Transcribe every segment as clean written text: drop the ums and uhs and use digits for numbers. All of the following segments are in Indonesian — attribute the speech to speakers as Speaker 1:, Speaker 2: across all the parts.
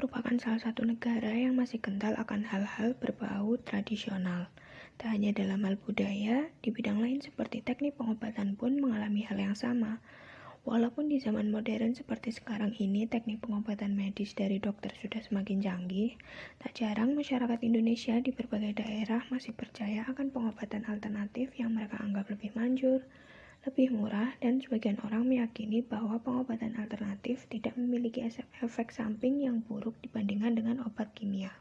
Speaker 1: merupakan salah satu negara yang masih kental akan hal-hal berbau tradisional. Tak hanya dalam hal budaya, di bidang lain seperti teknik pengobatan pun mengalami hal yang sama. Walaupun di zaman modern seperti sekarang ini teknik pengobatan medis dari dokter sudah semakin canggih, tak jarang masyarakat Indonesia di berbagai daerah masih percaya akan pengobatan alternatif yang mereka anggap lebih manjur, lebih murah, dan sebagian orang meyakini bahwa pengobatan alternatif tidak memiliki efek samping yang buruk dibandingkan dengan obat kimia.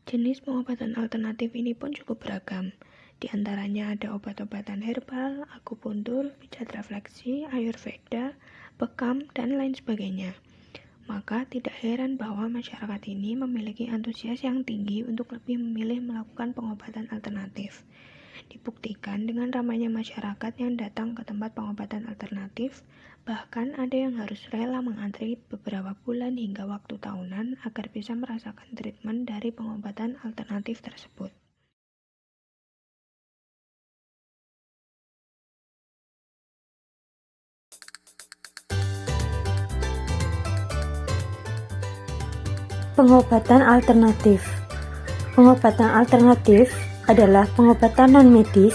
Speaker 1: Jenis pengobatan alternatif ini pun cukup beragam. Di antaranya ada obat-obatan herbal, akupuntur, pijat refleksi, ayurveda, bekam, dan lain sebagainya. Maka tidak heran bahwa masyarakat ini memiliki antusias yang tinggi untuk lebih memilih melakukan pengobatan alternatif. Dibuktikan dengan ramainya masyarakat yang datang ke tempat pengobatan alternatif, bahkan ada yang harus rela mengantri beberapa bulan hingga waktu tahunan agar bisa merasakan treatment dari pengobatan alternatif tersebut.
Speaker 2: Pengobatan alternatif. Pengobatan alternatif adalah pengobatan non-medis,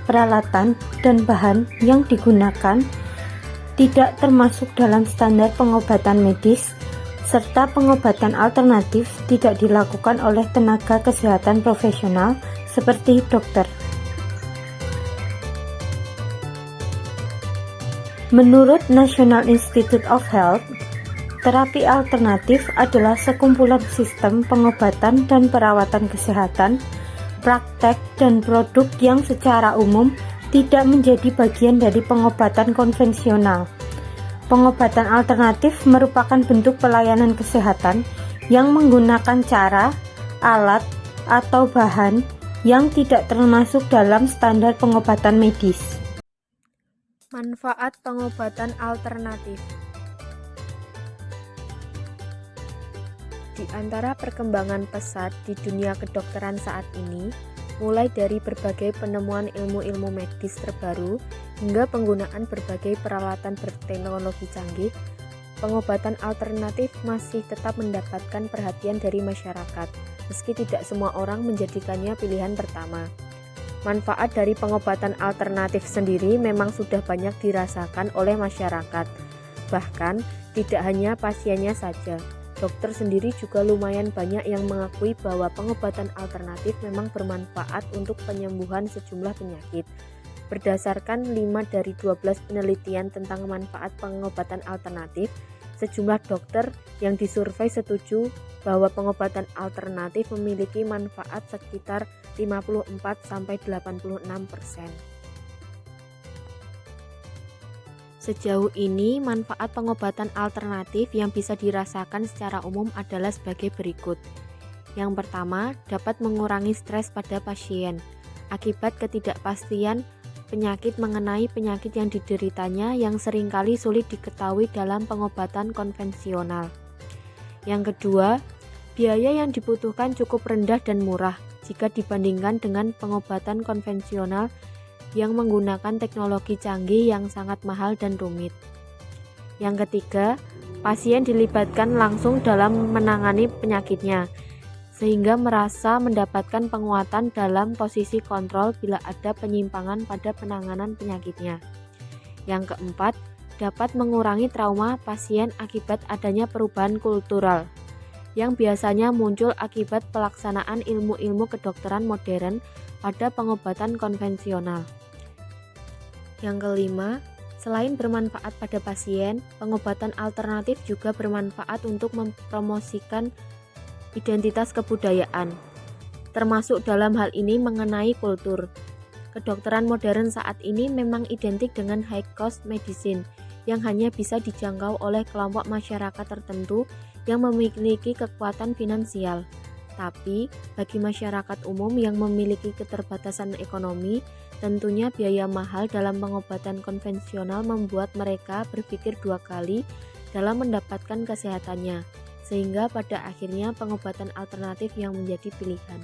Speaker 2: peralatan, dan bahan yang digunakan tidak termasuk dalam standar pengobatan medis, serta pengobatan alternatif tidak dilakukan oleh tenaga kesehatan profesional seperti dokter. Menurut National Institute of Health, terapi alternatif adalah sekumpulan sistem pengobatan dan perawatan kesehatan, praktek, dan produk yang secara umum tidak menjadi bagian dari pengobatan konvensional. Pengobatan alternatif merupakan bentuk pelayanan kesehatan yang menggunakan cara, alat, atau bahan yang tidak termasuk dalam standar pengobatan medis.
Speaker 3: Manfaat pengobatan alternatif. Di antara perkembangan pesat di dunia kedokteran saat ini, mulai dari berbagai penemuan ilmu-ilmu medis terbaru hingga penggunaan berbagai peralatan berteknologi canggih, pengobatan alternatif masih tetap mendapatkan perhatian dari masyarakat, meski tidak semua orang menjadikannya pilihan pertama. Manfaat dari pengobatan alternatif sendiri memang sudah banyak dirasakan oleh masyarakat, bahkan tidak hanya pasiennya saja. Dokter sendiri juga lumayan banyak yang mengakui bahwa pengobatan alternatif memang bermanfaat untuk penyembuhan sejumlah penyakit. Berdasarkan 5 dari 12 penelitian tentang manfaat pengobatan alternatif, sejumlah dokter yang disurvei setuju bahwa pengobatan alternatif memiliki manfaat sekitar 54-86%. Sejauh ini, manfaat pengobatan alternatif yang bisa dirasakan secara umum adalah sebagai berikut. Yang pertama, dapat mengurangi stres pada pasien. Akibat ketidakpastian penyakit mengenai penyakit yang dideritanya yang seringkali sulit diketahui dalam pengobatan konvensional. Yang kedua, biaya yang dibutuhkan cukup rendah dan murah jika dibandingkan dengan pengobatan konvensional yang menggunakan teknologi canggih yang sangat mahal dan rumit. Yang ketiga, pasien dilibatkan langsung dalam menangani penyakitnya, sehingga merasa mendapatkan penguatan dalam posisi kontrol bila ada penyimpangan pada penanganan penyakitnya. Yang keempat, dapat mengurangi trauma pasien akibat adanya perubahan kultural, yang biasanya muncul akibat pelaksanaan ilmu-ilmu kedokteran modern pada pengobatan konvensional. Yang kelima, selain bermanfaat pada pasien, pengobatan alternatif juga bermanfaat untuk mempromosikan identitas kebudayaan, termasuk dalam hal ini mengenai kultur. Kedokteran modern saat ini memang identik dengan high cost medicine yang hanya bisa dijangkau oleh kelompok masyarakat tertentu yang memiliki kekuatan finansial. Tapi, bagi masyarakat umum yang memiliki keterbatasan ekonomi, tentunya biaya mahal dalam pengobatan konvensional membuat mereka berpikir dua kali dalam mendapatkan kesehatannya, sehingga pada akhirnya pengobatan alternatif yang menjadi pilihan.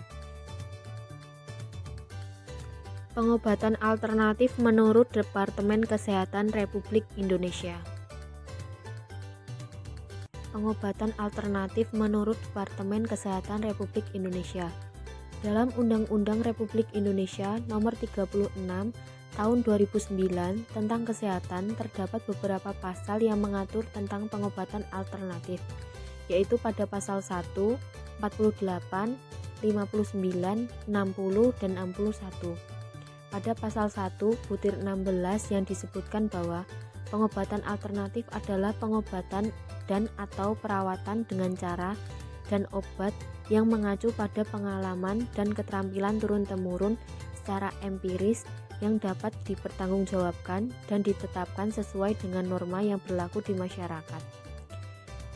Speaker 3: Pengobatan alternatif menurut Departemen Kesehatan Republik Indonesia. pengobatan alternatif menurut Departemen Kesehatan Republik Indonesia. Dalam Undang-Undang Republik Indonesia Nomor 36 Tahun 2009 tentang kesehatan terdapat beberapa pasal yang mengatur tentang pengobatan alternatif, yaitu pada pasal 1, 48, 59, 60, dan 61. Pada pasal 1 butir 16 yang disebutkan bahwa pengobatan alternatif adalah pengobatan dan atau perawatan dengan cara dan obat yang mengacu pada pengalaman dan keterampilan turun-temurun secara empiris yang dapat dipertanggungjawabkan dan ditetapkan sesuai dengan norma yang berlaku di masyarakat.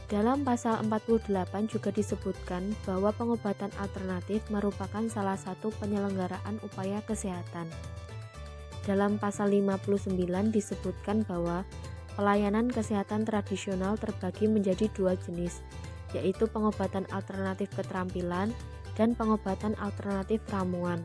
Speaker 3: Dalam pasal 48 juga disebutkan bahwa pengobatan alternatif merupakan salah satu penyelenggaraan upaya kesehatan. Dalam pasal 59 disebutkan bahwa pelayanan kesehatan tradisional terbagi menjadi dua jenis, yaitu pengobatan alternatif keterampilan dan pengobatan alternatif ramuan.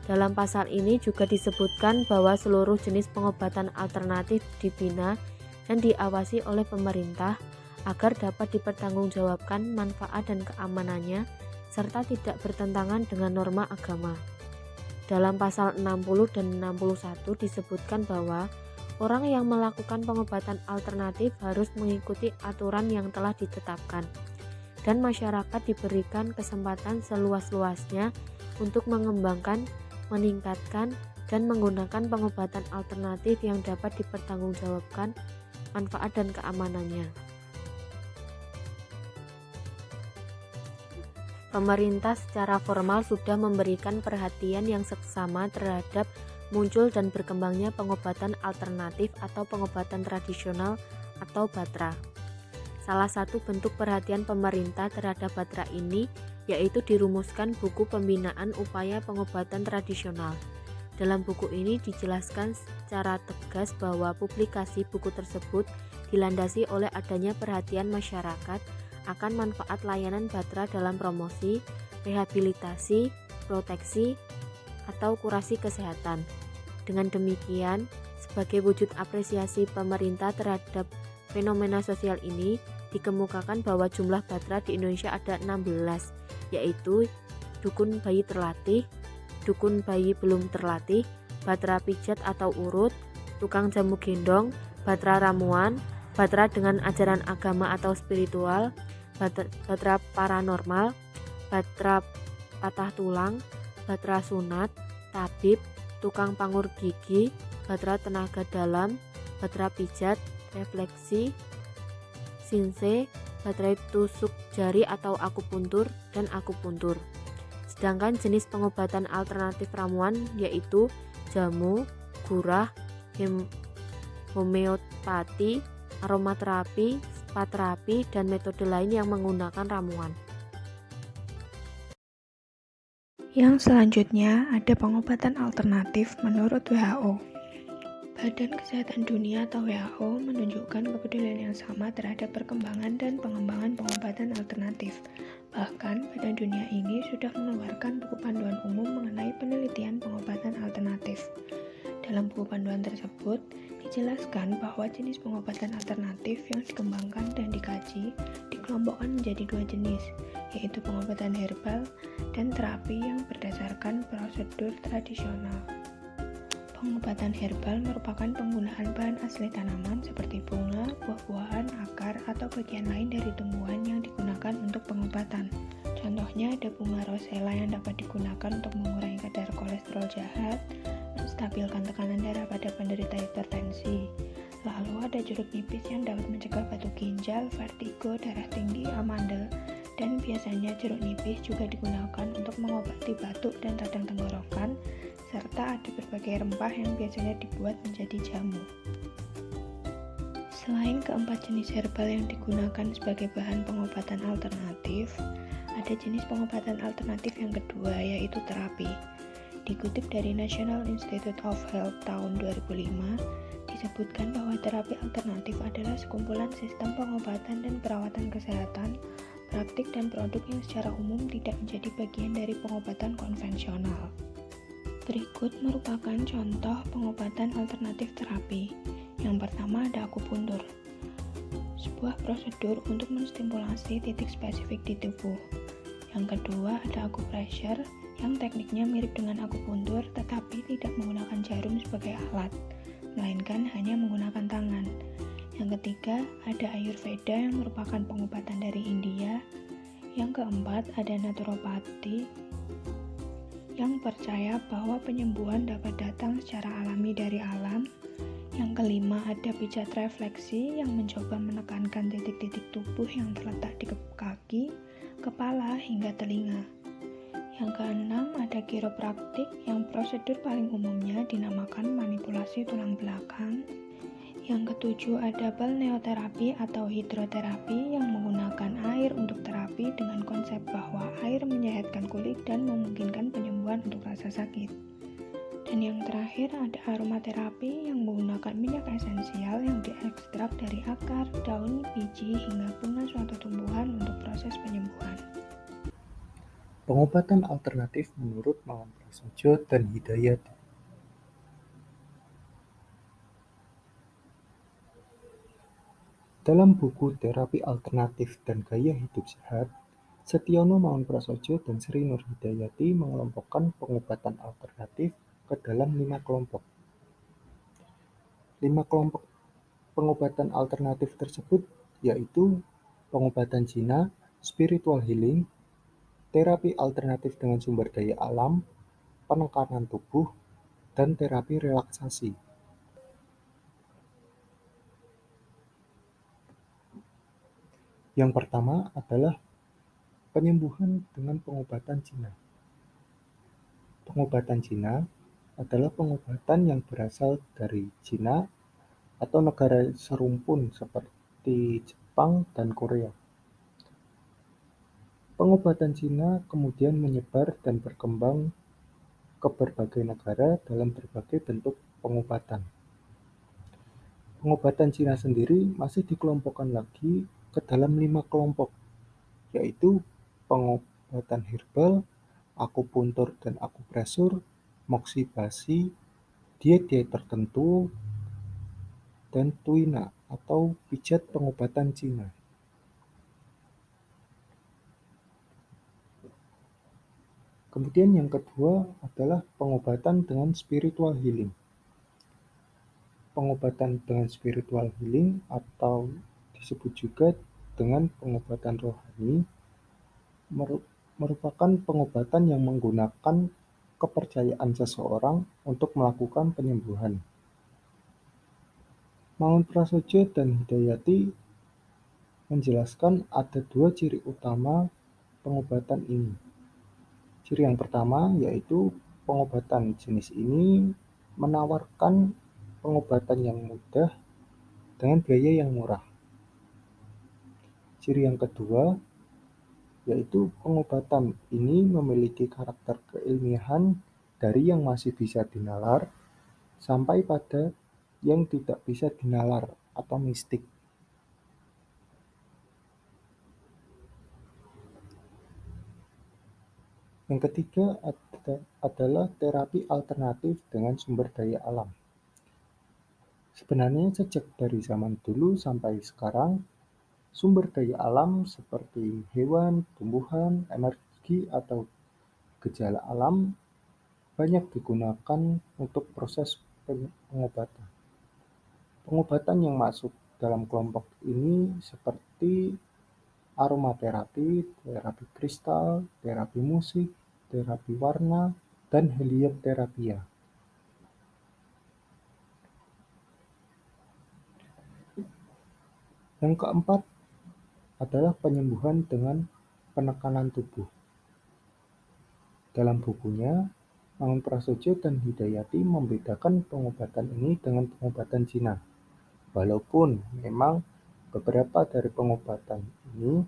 Speaker 3: Dalam pasal ini juga disebutkan bahwa seluruh jenis pengobatan alternatif dibina dan diawasi oleh pemerintah agar dapat dipertanggungjawabkan manfaat dan keamanannya serta tidak bertentangan dengan norma agama. Dalam pasal 60 dan 61 disebutkan bahwa orang yang melakukan pengobatan alternatif harus mengikuti aturan yang telah ditetapkan, dan masyarakat diberikan kesempatan seluas-luasnya untuk mengembangkan, meningkatkan, dan menggunakan pengobatan alternatif yang dapat dipertanggungjawabkan manfaat dan keamanannya. Pemerintah secara formal sudah memberikan perhatian yang seksama terhadap muncul dan berkembangnya pengobatan alternatif atau pengobatan tradisional atau BATRA. Salah satu bentuk perhatian pemerintah terhadap BATRA ini yaitu dirumuskan buku pembinaan upaya pengobatan tradisional. Dalam buku ini dijelaskan secara tegas bahwa publikasi buku tersebut dilandasi oleh adanya perhatian masyarakat akan manfaat layanan BATRA dalam promosi, rehabilitasi, proteksi, atau kurasi kesehatan. Dengan demikian, sebagai wujud apresiasi pemerintah terhadap fenomena sosial ini, dikemukakan bahwa jumlah BATRA di Indonesia ada 16, yaitu dukun bayi terlatih, dukun bayi belum terlatih, BATRA pijat atau urut, tukang jamu gendong, BATRA ramuan, BATRA dengan ajaran agama atau spiritual, BATRA paranormal, BATRA patah tulang, BATRA sunat, tabib, tukang pangur gigi, BATRA tenaga dalam, BATRA pijat, refleksi, sinse, BATRA tusuk jari atau akupuntur, dan akupuntur. Sedangkan jenis pengobatan alternatif ramuan yaitu jamu, gurah, homeopati, aromaterapi, spa terapi, dan metode lain yang menggunakan ramuan.
Speaker 1: Yang selanjutnya ada pengobatan alternatif menurut WHO. Badan Kesehatan Dunia atau WHO menunjukkan kepedulian yang sama terhadap perkembangan dan pengembangan pengobatan alternatif. Bahkan, badan dunia ini sudah mengeluarkan buku panduan umum mengenai penelitian pengobatan alternatif. Dalam buku panduan tersebut, dijelaskan bahwa jenis pengobatan alternatif yang dikembangkan dan dikaji dikelompokkan menjadi dua jenis, yaitu pengobatan herbal dan terapi yang berdasarkan prosedur tradisional. Pengobatan herbal merupakan penggunaan bahan asli tanaman seperti bunga, buah-buahan, akar, atau bagian lain dari tumbuhan yang digunakan untuk pengobatan. Contohnya ada bunga rosella yang dapat digunakan untuk mengurangi kadar kolesterol jahat, menstabilkan tekanan darah pada penderita hipertensi. Lalu ada jeruk nipis yang dapat mencegah batu ginjal, vertigo, darah tinggi, amandel, dan biasanya jeruk nipis juga digunakan untuk mengobati batuk dan radang tenggorokan, serta ada berbagai rempah yang biasanya dibuat menjadi jamu. Selain keempat jenis herbal yang digunakan sebagai bahan pengobatan alternatif, ada jenis pengobatan alternatif yang kedua, yaitu terapi. Dikutip dari National Institute of Health tahun 2005, disebutkan bahwa terapi alternatif adalah sekumpulan sistem pengobatan dan perawatan kesehatan, praktik dan produk yang secara umum tidak menjadi bagian dari pengobatan konvensional. Berikut merupakan contoh pengobatan alternatif terapi. Yang pertama ada akupuntur. sebuah prosedur untuk menstimulasi titik spesifik di tubuh. Yang kedua ada acupressure, yang tekniknya mirip dengan akupuntur tetapi tidak menggunakan jarum sebagai alat, melainkan hanya menggunakan tangan. Yang ketiga ada Ayurveda yang merupakan pengobatan dari India. Yang keempat ada naturopati yang percaya bahwa penyembuhan dapat datang secara alami dari alam. Yang kelima ada pijat refleksi yang mencoba menekankan titik-titik tubuh yang terletak di kaki, kepala, hingga telinga. Yang keenam ada kiropraktik yang prosedur paling umumnya dinamakan manipulasi tulang belakang. Yang ketujuh ada balneoterapi atau hidroterapi yang menggunakan air untuk terapi dengan konsep bahwa air menyehatkan kulit dan memungkinkan penyembuhan untuk rasa sakit. Dan yang terakhir ada aromaterapi yang menggunakan minyak esensial yang diekstrak dari akar, daun, biji, hingga bunga suatu tumbuhan untuk proses penyembuhan.
Speaker 4: Pengobatan alternatif menurut Mangun Prasojo dan Hidayati. Dalam buku Terapi Alternatif dan Gaya Hidup Sehat, Setiono Mangunprasojo dan Sri Nur Hidayati mengelompokkan pengobatan alternatif ke dalam 5 kelompok. 5 kelompok pengobatan alternatif tersebut yaitu pengobatan Cina, spiritual healing, terapi alternatif dengan sumber daya alam, penekanan tubuh, dan terapi relaksasi. Yang pertama adalah penyembuhan dengan pengobatan Cina. Pengobatan Cina adalah pengobatan yang berasal dari Cina atau negara serumpun seperti Jepang dan Korea. Pengobatan Cina kemudian menyebar dan berkembang ke berbagai negara dalam berbagai bentuk pengobatan. Pengobatan Cina sendiri masih dikelompokkan lagi ke dalam 5 kelompok, yaitu pengobatan herbal, akupuntur dan akupresur, moksibasi, diet-diet tertentu, dan tuina atau pijat pengobatan Cina. Kemudian yang kedua adalah pengobatan dengan spiritual healing. Pengobatan dengan spiritual healing atau disebut juga dengan pengobatan rohani merupakan pengobatan yang menggunakan kepercayaan seseorang untuk melakukan penyembuhan. Mangunprasojo dan Hidayati menjelaskan ada 2 ciri utama pengobatan ini. Ciri yang pertama yaitu pengobatan jenis ini menawarkan pengobatan yang mudah dengan biaya yang murah. Ciri yang kedua yaitu pengobatan ini memiliki karakter keilmiahan dari yang masih bisa dinalar sampai pada yang tidak bisa dinalar atau mistik. Yang ketiga adalah terapi alternatif dengan sumber daya alam. Sebenarnya sejak dari zaman dulu sampai sekarang, sumber daya alam seperti hewan, tumbuhan, energi, atau gejala alam banyak digunakan untuk proses pengobatan. Pengobatan yang masuk dalam kelompok ini seperti aromaterapi, terapi kristal, terapi musik, terapi warna, dan helioterapia. Yang keempat adalah penyembuhan dengan penekanan tubuh. Dalam bukunya, Mangunprasojo dan Hidayati membedakan pengobatan ini dengan pengobatan Cina. Walaupun memang beberapa dari pengobatan ini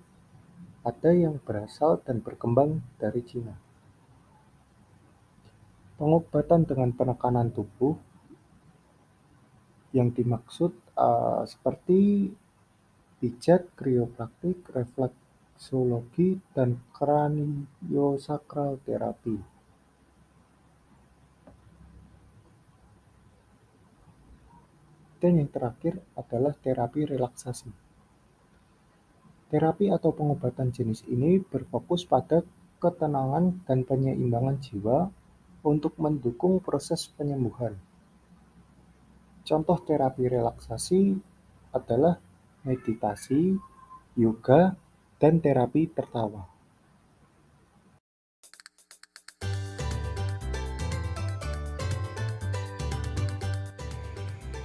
Speaker 4: ada yang berasal dan berkembang dari Cina. Pengobatan dengan penekanan tubuh yang dimaksud seperti pijat, kriopraktik, refleksologi, dan craniosacral therapy. Dan yang terakhir adalah terapi relaksasi. Terapi atau pengobatan jenis ini berfokus pada ketenangan dan penyeimbangan jiwa untuk mendukung proses penyembuhan. Contoh terapi relaksasi adalah meditasi, yoga, dan terapi tertawa.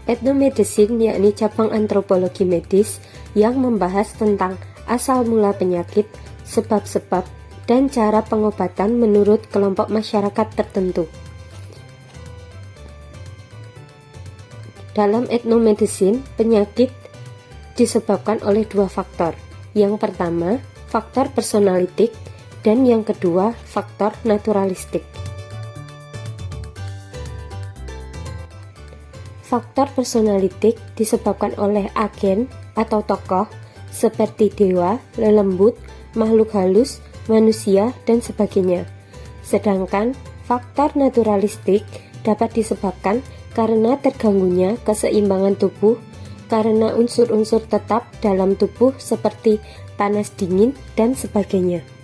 Speaker 2: Ethnomedicine yakni cabang antropologi medis yang membahas tentang asal mula penyakit, sebab-sebab, dan cara pengobatan menurut kelompok masyarakat tertentu. Dalam ethnomedicine, penyakit disebabkan oleh dua faktor. Yang pertama, faktor personalitik, dan yang kedua, faktor naturalistik. Faktor personalitik disebabkan oleh agen atau tokoh seperti dewa, lelembut, makhluk halus, manusia, dan sebagainya. Sedangkan faktor naturalistik dapat disebabkan karena terganggunya keseimbangan tubuh karena unsur-unsur tetap dalam tubuh seperti panas dingin dan sebagainya.